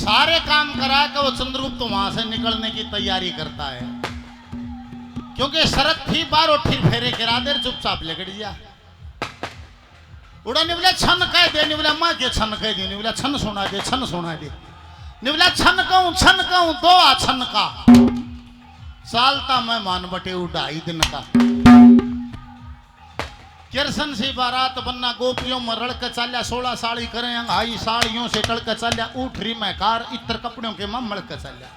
सारे काम करा के वो चंद्रगुप्त वहां से निकलने की तैयारी करता है, क्योंकि शरत थी बार उठी फेरे गिरा दे, चुपचाप लेकर दिया। उड़ा निवला छन कह दे, निवला माँ के छन कह दे, निवला छन सुना दे, छन सुना दे, निवला छन कहूं दो आ छन का सालता मैं मान बटे उड़ाई दिन का। किरसन से बारात बनना गोपियों में रड़क चाल्या, 16 साड़ी करें अंगाई साड़ियों से टड़क चाल्या, ऊठरी में कार इतर कपड़ों के मां मड़क चाल्या।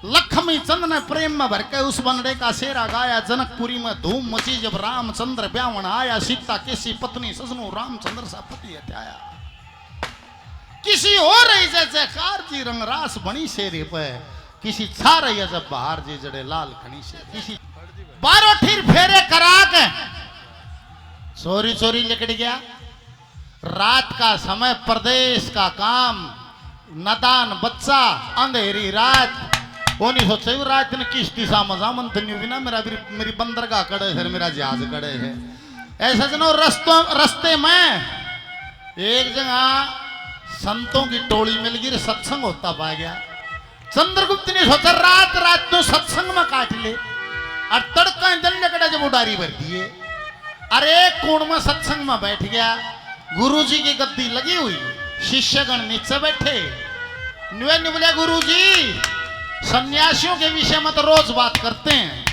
लक्ष्मी चंद ने प्रेम में भर के उस बनड़े का शेरा गाया, जनकपुरी में धूम मची जब रामचंद्र ब्यावन आया, सीता किसी पत्नी सजनू रामचंद्र सा पति हत्याया। किसी और जैसे कार जी रंग रास बनी शेरे पे, किसी छा रही है जब बाहर जी जड़े लाल खनी से, किसी बारो ठिर फेरे करा के चोरी चोरी निकल गया। रात का समय, प्रदेश का काम, नदान बच्चा, अंधेरी रात, वो नहीं सोचे रात ने किस दिशा में जामन तन्यू बिना मेरी बंदरगाह कड़े है, मेरा जहाज कड़े है। ऐसा जनो रस्ते में एक जगह संतों की टोली मिल गई, सत्संग होता पा गया। चंद्रगुप्त ने सोचा रात रात तो सत्संग में काट ले, और तड़का जल कड़ा जब उडारी भर दिए। अरे कोण में सत्संग में बैठ गया, गुरुजी की गद्दी लगी हुई, शिष्यगण नीचे बैठे। बोले गुरुजी सन्यासियों के विषय में तो रोज बात करते हैं,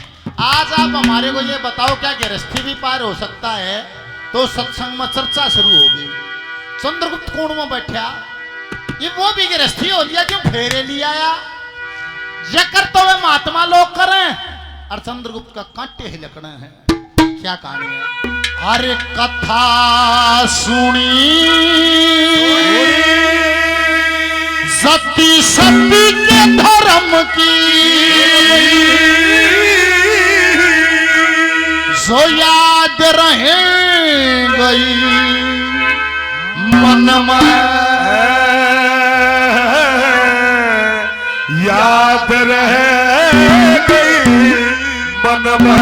आज आप हमारे को ये बताओ क्या गृहस्थी भी पार हो सकता है? तो सत्संग में चर्चा शुरू हो गई। चंद्रगुप्त कोण में बैठा, ये वो भी गृहस्थी हो लिया क्यों फेरे लिया आया, जकर तो वे महात्मा लोग करें, और चंद्रगुप्त का कांटे ही लकड़े हैं। क्या कहानी है? अरे कथा सुनी सती सती के धर्म की, जो याद रहे गई मन में, याद रहे गई मन में।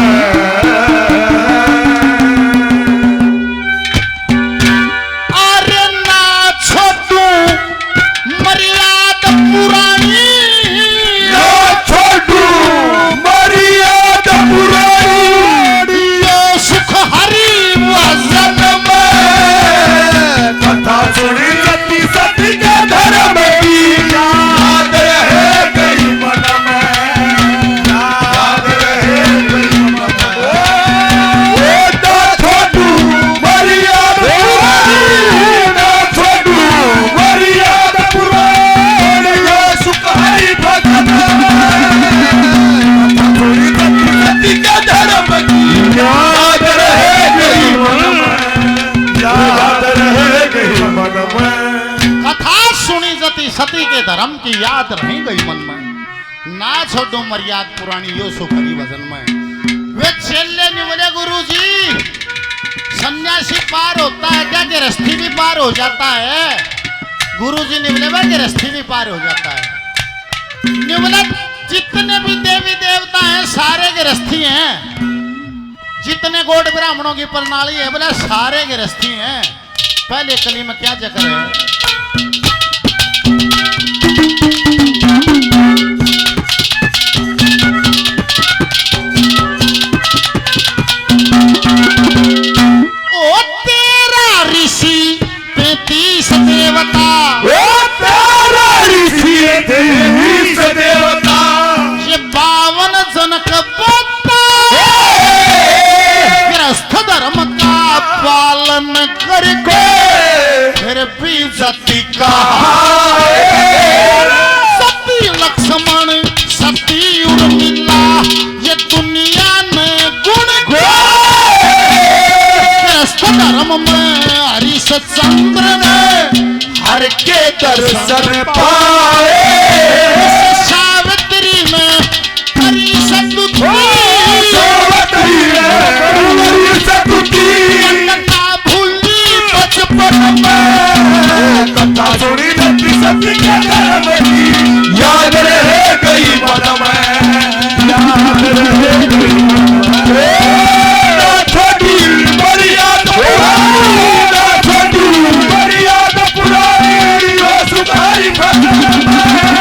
सती के धर्म की याद रही गई मन में, ना छोड़ो मर्याद पुरानी यो सुखरी भजन में। वे चेले ने बोले गुरुजी सन्यासी पार होता है क्या, गृहस्थी भी पार हो जाता है? गुरुजी ने बोले भाई गृहस्थी भी पार हो जाता है। ने बोला जितने भी देवी देवता हैं सारे गृहस्थी हैं, जितने गोड ब्राह्मणों की प्रणाली है बोला सारे गृहस्थी हैं। पहले कली में क्या जिक्र है? पालन करके फिर भी सती का सती लक्ष्मण सती उर्मिला ये दुनिया में गुण धर्म में हरिश्चंद्र ने हर के दर्शन पाए, सावित्री में कथा सुनी सती सती के धर्म की, याद रहे गई मन में, याद रहे गई मन में। ना छोटी मर्यादा पुरानी, ना छोटी मर्यादा पुरानी, यो सुधारी भजन में।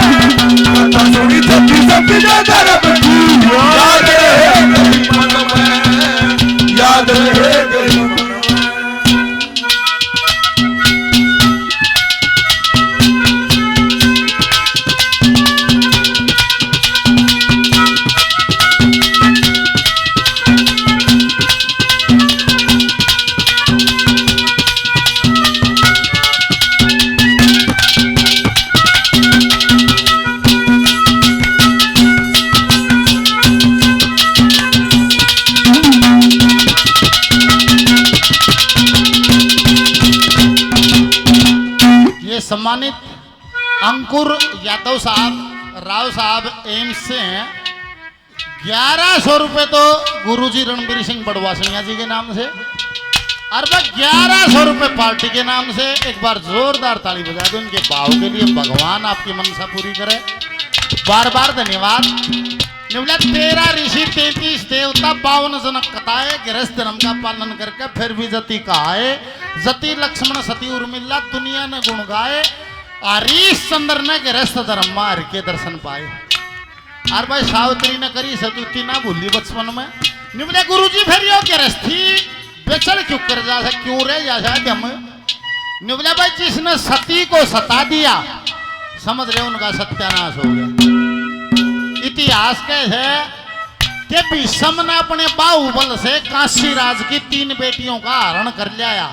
सम्मानित अंकुर यादव साहब राव साहब एम्स से हैं। 1100 रुपए तो गुरुजी रणबीर सिंह बड़वासनिया जी के नाम से और वह 1100 रुपए पार्टी के नाम से। एक बार जोरदार ताली बजा दो उनके भाव के लिए। भगवान आपकी मनसा पूरी करे। बार बार धन्यवाद। निवला 13 ऋषि 33 देवता 52 जनक कथाए गृहस्थ धर्म का पालन करके फिर भी जति कहाए। जति लक्ष्मण सती उर्मिला दुनिया ने गुण गाए। हरीश चंद्र ने गृहस्थ धर्म मार के दर्शन पाए। और भाई सावित्री ने करी सतुति ना भूली बचपन में। निवले गुरु जी फिर यो गृहस्थी बेचल क्यों कर जा क्यों रह जा हम। निवले भाई जिसने सती को सता दिया समझ रहे उनका सत्यानाश हो गया। इतिहास के है कि भीष्म ने अपने बाहुबल से काशी राज की 3 बेटियों का हरण कर लिया।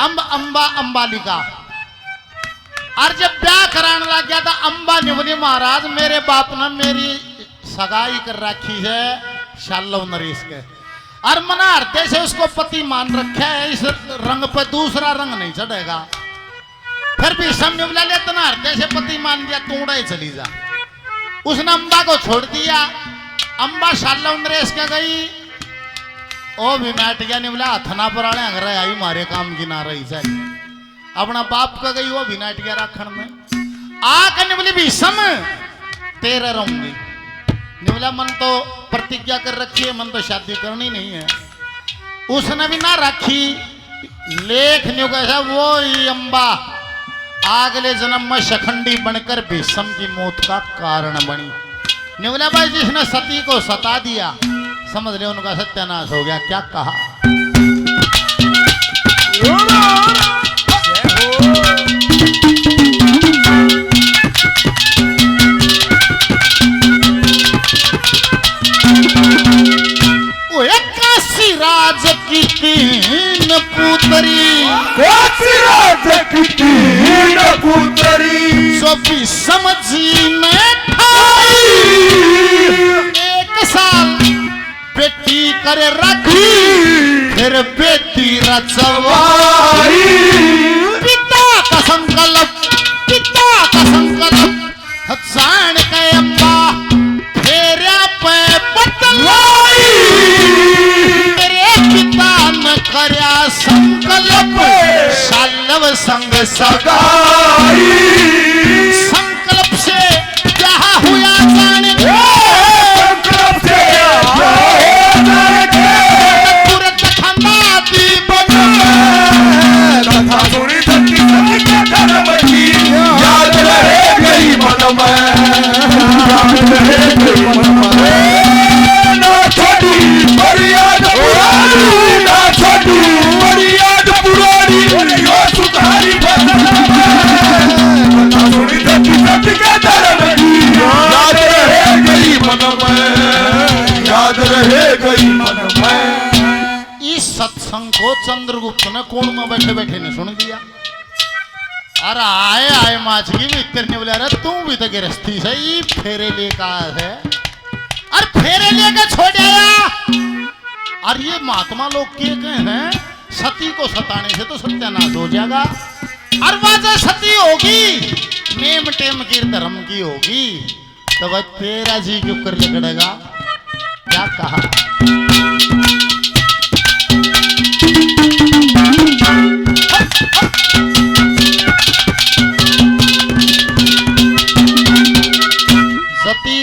अंबा अंबालिका। और जब ब्याह कराने लग गया था अंबा निवली महाराज मेरे बाप ने मेरी सगाई कर रखी है शाल्लव नरेश के और मना हरते से उसको पति मान रखा है। इस रंग पे दूसरा रंग नहीं चढ़ेगा। फिर भी समझ ले तना हरते से पति मान दिया तू उड़े चली जा। उसने अंबा को छोड़ दिया। अंबा शाल्लव नरेश के गई। ओ भी मैट गया निवला हथना पर आने अगर आई मारे काम की ना रही से अपना बाप का गई वो भी नाट गया राखण में आकर निवली भीष्म तेरा रहूंगी। निवला मन तो प्रतिज्ञा कर रखी है मन तो शादी करनी नहीं है। उसने भी ना रखी। लेख न्यू कैसा वो ही अंबा अगले जन्म में शखंडी बनकर भीष्म की मौत का कारण बनी। निवला भाई जिसने सती को सता दिया समझ रहे उनका सत्यानाश हो गया। क्या कहा राज की 3 पुत्री काशी राज की 3 पुत्री जो भीष्म जी में ठाई। 1 साल बेटी करे रखी फिर बेटी रचवाई। पिता का संकल्प जान के अम्बा फेरा पे बतलाई। करया संकल्प शाल्लव संग सगाई। संकल्प से क्या हुआ जाने संकल्प से तुरंत खंडा दीपक कथा सुनी सती सती के धर्म की याद रहे गई मन में। याद रहे गई मन में। ना छोटी बड़ी याद पुरानी ना छोटी बड़ी याद पुरानी यो सुधारी फसल कथा सुनी सती सती के धर्म की याद रहे गई मन में। याद रहे गई मन में। इस सत्संग को चंद्रगुप्त ने कोण में बैठे बैठे ने सुन दिया। अरे आए माच की भी करने बोला अरे तू भी तो गृहस्थी से ही फेरे लेकर है और फेरे लेकर छोड़ आया। और ये महात्मा लोग के हैं सती को सताने से तो सत्यानाश हो जाएगा। और वजह सती होगी नेम टेम की धर्म की होगी तो भाई तेरा जी के ऊपर लगड़ेगा। क्या कहा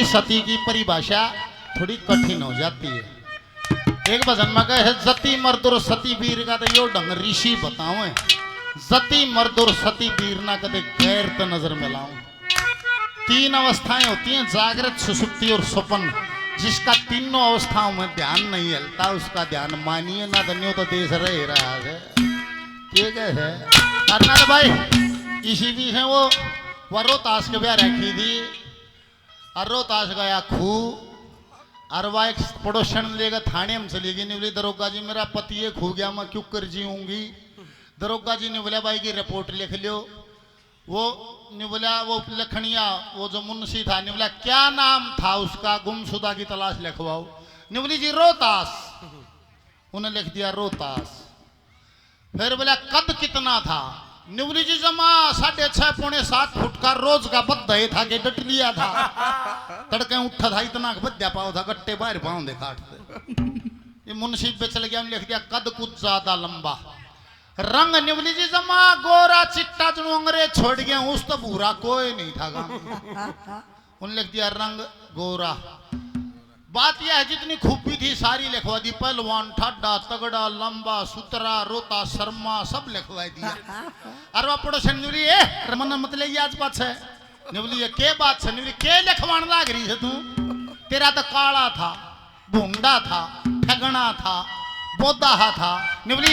सती की परिभाषा थोड़ी कठिन हो जाती है। एक भजन में कहे जति मर्दुर सती वीर का तो यो ढंग ऋषि बताओ जति मर्दुर सती वीर ना कदे गैर तो नजर में लाऊं। 3 अवस्थाएं होती हैं जागृत सुसुप्ति और स्वप्न। जिसका तीनों अवस्थाओं में ध्यान नहीं हिलता उसका ध्यान मानिए ना धन्यो तो देश रह रहा है। ठीक है करना भाई इसी बीच है वो रोहतास के ब्याह रखी थी और रोहतास गया खू और वह एक पड़ोसन लेगा थाने में चली गई। नहीं बोली दरोगा जी मेरा पति ये खो गया मैं क्यों कर जीऊंगी। दरोगा जी ने बोला भाई की रिपोर्ट लिख लो। वो ने बोला वो लखनिया वो जो मुंशी था ने बोला क्या नाम था उसका गुमशुदा की तलाश लिखवाओ। ने बोली जी रोहतास। उन्हें लिख दिया रोहतास। फिर बोला कद कितना था निवली जी जमा 6.5 पौने 7 फुट का रोज का बद्दा ये था कि डट लिया था। तड़के उठा था इतना बद्या पाओ था गट्टे बाहर पाओ दे काटते। ये मुंशी पे चल गया लिख दिया कद कुछ ज्यादा लंबा। रंग निवली जी जमा गोरा चिट्टा जो अंग्रेज छोड़ गया उस तो भूरा कोई नहीं था गांव। उन लिख दिया रंग गोरा। बात यह है जितनी खूबी थी सारी लिखवा दी। पहलवान ठाडा तगड़ा लंबा सुतरा रोता शर्मा सब लिखवा दिया। अरे वह पड़ोसन निवली रमन मतलब आज बात है निवली के बात है निवली के लिखवान लाग रही है तू। तेरा तो काला था भूंडा था ठगना था बोदा था। निवली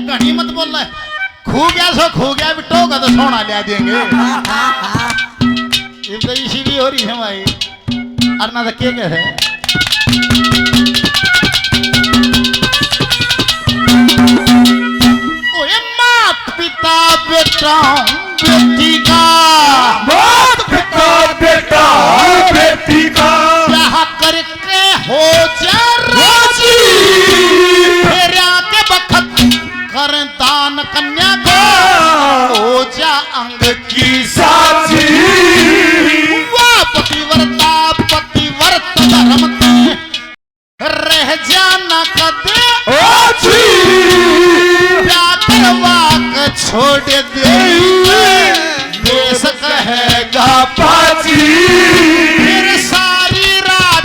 घनी मत बोल रहा खू गया सो खू गया बिटो का तो सोना ले देंगे। इसी भी हो रही है भाई अरना तो के है पिता बेटा बेटी का मात पिता बेटा बेटी का ब्याह करके हो जा राजी फेरा के बखत कर दान कन्या को हो जा अंग की साथी वाह पतिव्रता पतिव्रत धर्म रह जाना कदे छोड़ दे देश कहेगा पाची फिर सारी रात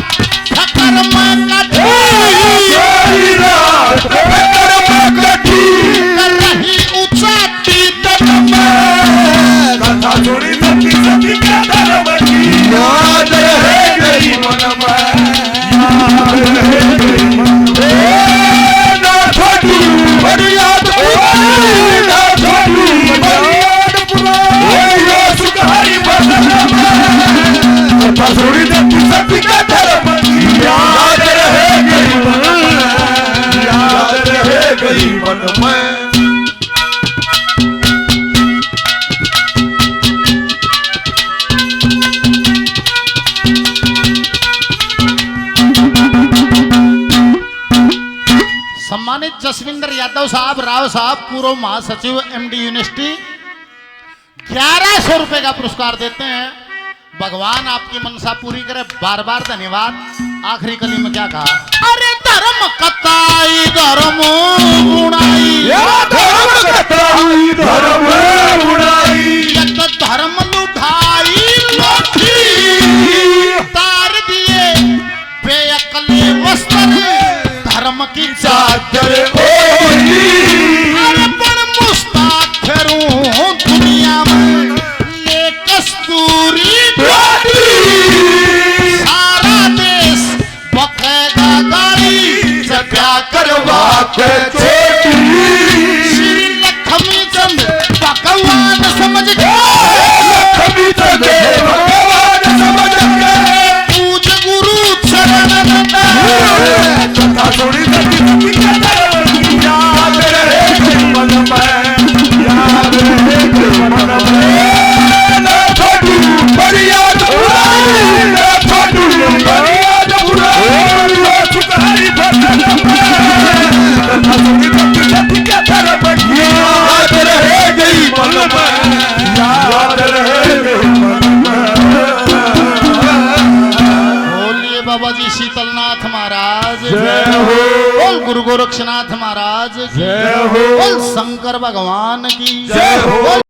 ठकर में कटी सारी रात ठकर में कटी कर रही उचाटी तन में कथा सुनी सती सती क्या धर्म की याद रहे गई मन में याद रहे गई मन में ना छोटू बड़ी याद याद रहे गई मन में। सम्मानित जसविंदर यादव साहब राव साहब पूर्व महासचिव एमडी यूनिवर्सिटी 1100 रुपए का पुरस्कार देते हैं। भगवान आपकी मनसा पूरी करे बार बार धन्यवाद। आखिरी कली में क्या कहा अरे धर्म कताई धर्म उड़ाई धर्म कताई धर्म उड़ाई धर्म लुढ़ाई लोठी तार दिए बेअकले वस्त्र धर्म की चादर ओढ़ी अरे पर मुस्ताखिरों दुनिया में ले कस्तूरी सारा देश बकेगा गाड़ी सत्या करवा के छोटी श्री लक्ष्मी चंद भगवान समझ के लक्ष्मी चंद भगवान समझ के पूज गुरु चरण कथा सुनी सती सती क्या धर्म की याद रहे गई मन में याद रहे गई मन में ना छोटू बड़ी याद बुराई ना छोटू बड़ी याद बुराई ना सुधारी फसल में कथा सुनी सती सती क्या धर्म की याद रहे गई मन में याद रहे गई मन में। बोलिए बाबा जी शीतलनाथ महाराज जय हो बोल गुरु गोरक्षनाथ महाराज की जय हो बोल शंकर भगवान की जय हो।